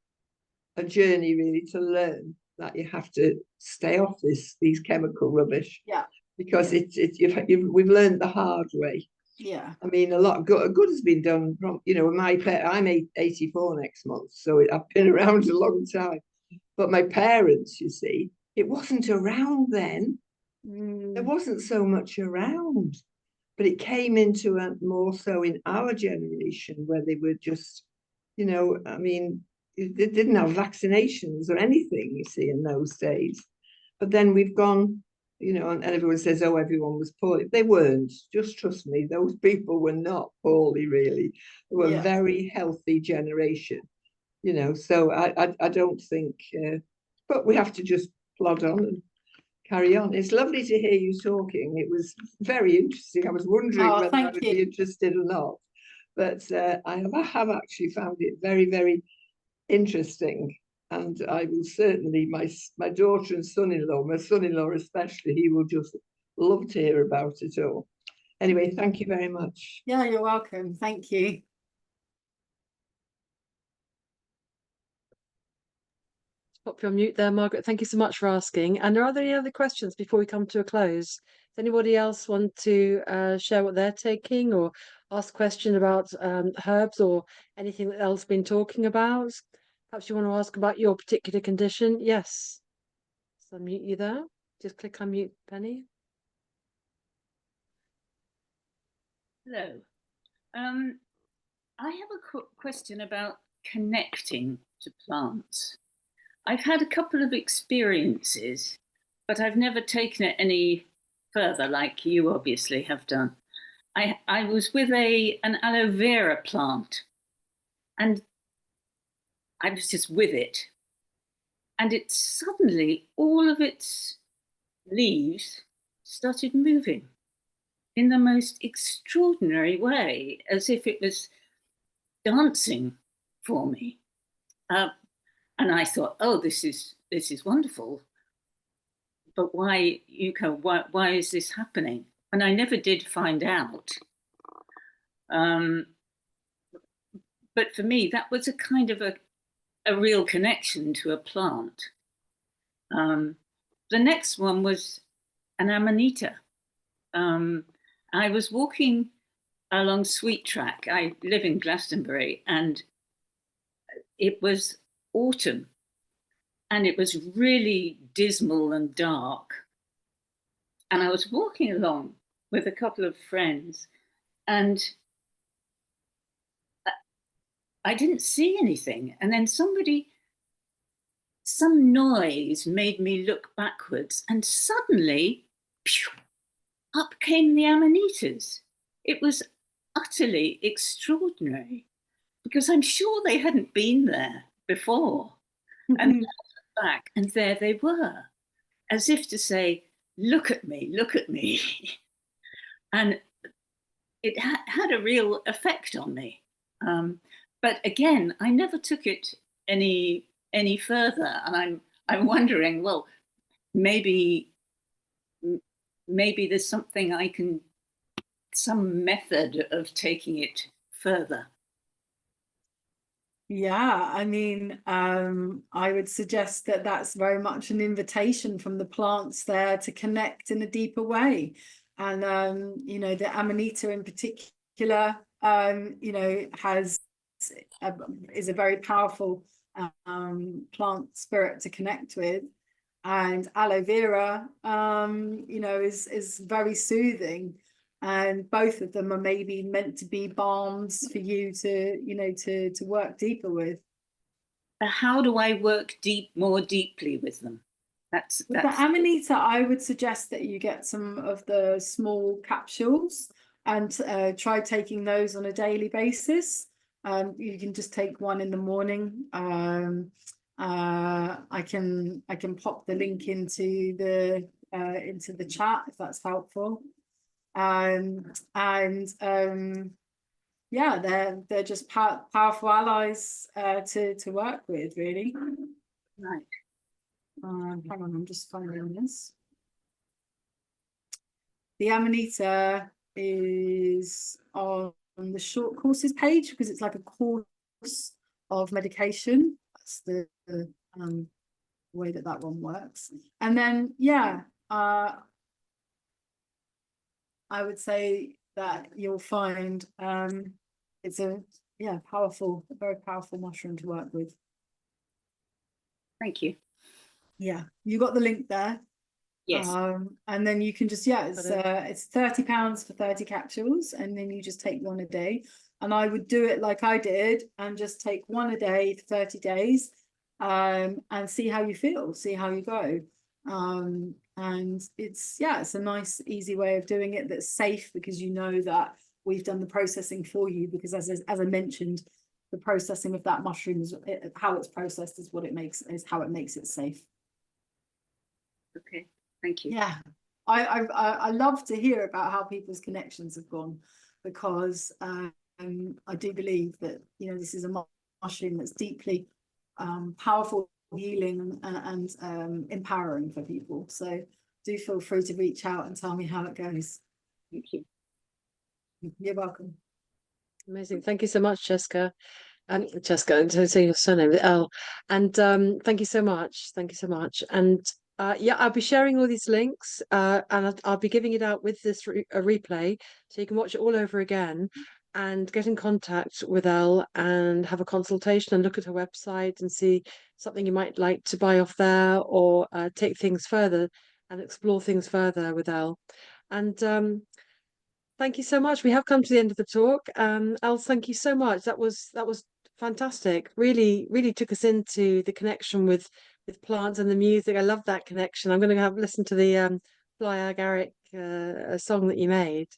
journey, really, to learn that you have to stay off these chemical rubbish. Yeah. Because we've learned the hard way. Yeah. I mean, a lot of good has been done from, you know, I'm 84 next month, so I've been around a long time. But my parents, you see, it wasn't around then. There wasn't so much around, but it came into more so in our generation, where they were just, you know, I mean, they didn't have vaccinations or anything, you see, in those days. But then we've gone, you know, and everyone says, oh, everyone was poorly. They weren't. Just trust me, those people were not poorly, really. They were a very healthy generation, you know. So I don't think, but we have to just plod on and carry on. It's lovely to hear you talking. It was very interesting. I was wondering whether I would be interested or not, but I have actually found it very, very interesting. And I will certainly, my daughter and son-in-law, my son-in-law especially, he will just love to hear about it all. Anyway, thank you very much. Yeah, you're welcome. Thank you. Pop you on mute there, Margaret. Thank you so much for asking. And are there any other questions before we come to a close? Does anybody else want to share what they're taking, or ask a question about herbs or anything that else been talking about? Perhaps you want to ask about your particular condition. Yes. So unmute you there. Just click unmute, Penny. Hello. I have a question about connecting to plants. I've had a couple of experiences, but I've never taken it any further, like you obviously have done. I was with an aloe vera plant, and I was just with it. And it suddenly, all of its leaves started moving in the most extraordinary way, as if it was dancing for me. And I thought, oh, this is wonderful. But why, Yuko, why is this happening? And I never did find out. But for me, that was a kind of a real connection to a plant. The next one was an amanita. I was walking along Sweet Track. I live in Glastonbury, and it was autumn, and it was really dismal and dark. And I was walking along with a couple of friends, and I didn't see anything. And then some noise made me look backwards, and suddenly, pew, up came the amanitas. It was utterly extraordinary, because I'm sure they hadn't been there before. And I looked back, and there they were, as if to say, look at me, look at me. And it had a real effect on me. But again, I never took it any further. And I'm wondering, well, maybe there's something some method of taking it further. Yeah, I mean, I would suggest that that's very much an invitation from the plants there to connect in a deeper way. And, you know, the amanita in particular, you know, is a very powerful plant spirit to connect with. And aloe vera, you know, is very soothing. And both of them are maybe meant to be balms for you to, you know, to work deeper with. How do I work more deeply with them? With the amanita, I would suggest that you get some of the small capsules and try taking those on a daily basis. You can just take one in the morning. I can pop the link into the chat if that's helpful. Yeah, they're just powerful allies to work with, really. Right. Hang on, I'm just finding this. The amanita is on the short courses page, because it's like a course of medication. That's the way that one works. And then, yeah, I would say that you'll find it's a very powerful mushroom to work with. Thank you. Yeah, you got the link there. Yes. And then you can just, it's £30 for 30 capsules, and then you just take one a day. And I would do it like I did and just take one a day for 30 days, and see how you feel, see how you go. And it's a nice, easy way of doing it that's safe, because you know that we've done the processing for you, because as I mentioned, the processing of that mushroom is how it's processed is how it makes it safe. Okay, thank you. Yeah, I love to hear about how people's connections have gone, because I do believe that, you know, this is a mushroom that's deeply powerful, healing, and empowering for people. So do feel free to reach out and tell me how it goes. Thank you. You're welcome. Amazing. Thank you so much, Chaska. Chaska, and to say your surname, Elle. And thank you so much. Thank you so much. And yeah, I'll be sharing all these links, and I'll be giving it out with this a replay, so you can watch it all over again and get in contact with Elle and have a consultation and look at her website and see something you might like to buy off there, or take things further and explore things further with Elle. And thank you so much. We have come to the end of the talk. Elle, thank you so much. That was fantastic. Really, really took us into the connection with plants and the music. I love that connection. I'm going to have listen to the Fly Agaric song that you made,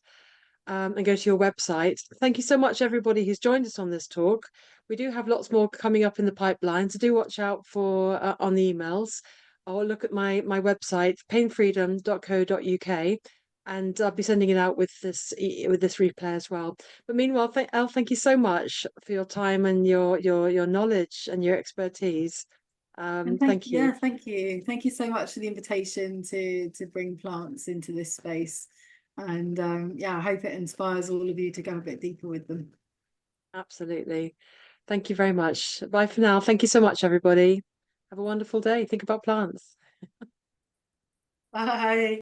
and go to your website. Thank you so much, everybody who's joined us on this talk. We do have lots more coming up in the pipeline, so do watch out for on the emails, or look at my website, painfreedom.co.uk. And I'll be sending it out with this replay as well. But meanwhile, Elle, thank you so much for your time and your knowledge and your expertise. Thank you. Yeah, thank you. Thank you so much for the invitation to bring plants into this space. And I hope it inspires all of you to go a bit deeper with them. Absolutely. Thank you very much. Bye for now. Thank you so much, everybody. Have a wonderful day. Think about plants. Bye.